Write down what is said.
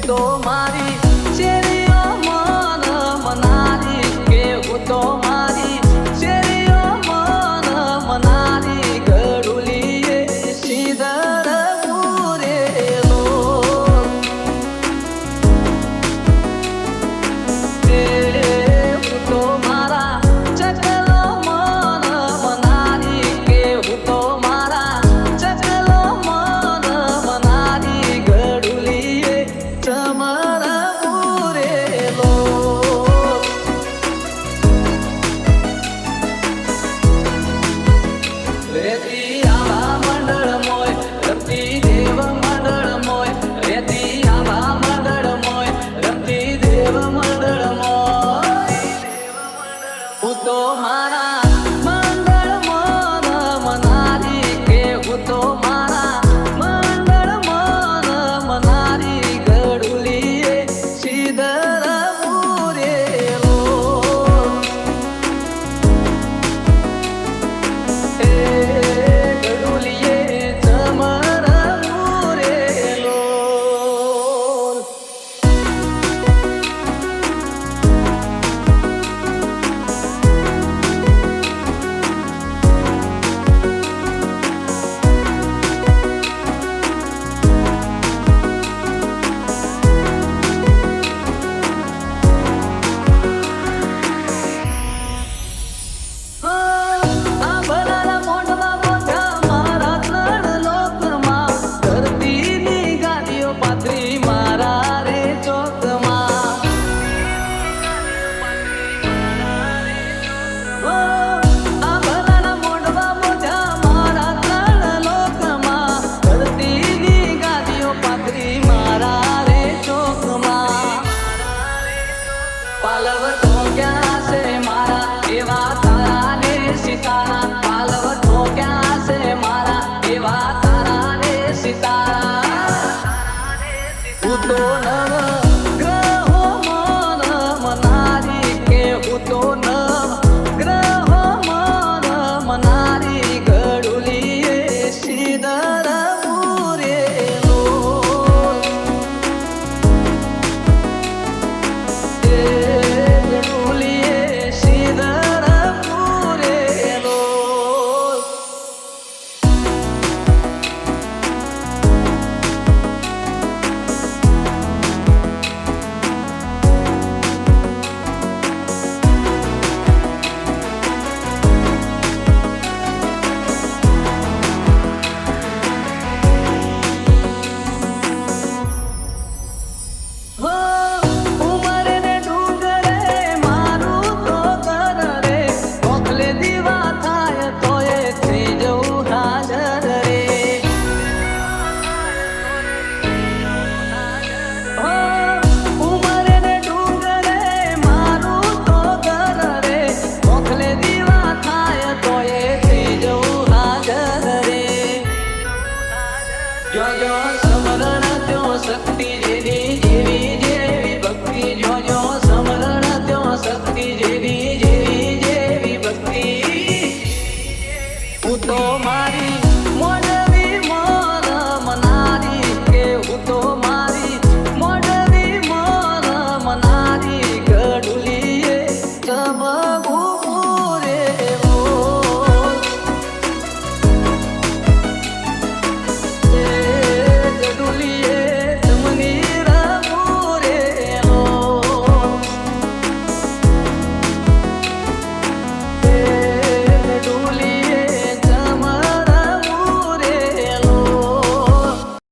તો મારી શેરીઓ મન મનારી કે હું તો મારી શેરીઓ મન મનારી ગડુલીએ સીધર પૂરેલો હું તો મારા ચકલો મન મનારી કે હું તો મારા ચકલો મન મનારી ગડુલીએ ચમર પૂરેલો રેતી આવા મંડળ મોય રમતી દેવ મંડળ મોય રેતી આવા મંડળ મોય રમતી દેવ મંડળ મોય હું તો મારા મંડળ મન મનારી કે હું તો મારા મંડળ મન મનારી ગડુલીએ સીધર પૂરેલો ગડુલીએ ચમર પૂરેલો આ ભલાના મોઢમાં મોઢા મારા ત્રણ લોકમાં ધરતીની ગાડીઓ પાથરી મારા રે ચોકમાં આ ભલાના મોઢમાં મોઢા મારા ત્રણ લોકમાં ધરતીની ગાડીઓ પાથરી મારા રે ચોકમાં પાલવટો ક્યાં છે મારા એવા તારા ને સિતારા પાલવટો ક્યાં છે મારા એવા તારા ને સિતારા હું તો નવ ગ્રહો મન મનારી કે હું તો નવ ગ્રહો મન મનારી ગડુલીએ સીધર પૂરેલો ગડુલીએ સીધર પૂરેલો ઉમરે ને ડુંગરે મારું તો ઘર રે મોકલે દીવા થાય તો એ થઈ જવું હાજર રે ઉમરે ને ડુંગરે મારું તો ઘર રે મોકલે દીવા થાય તો એ થઈ જવું હાજર રે જો જો સમરણ ત્યો શક્તિ જેની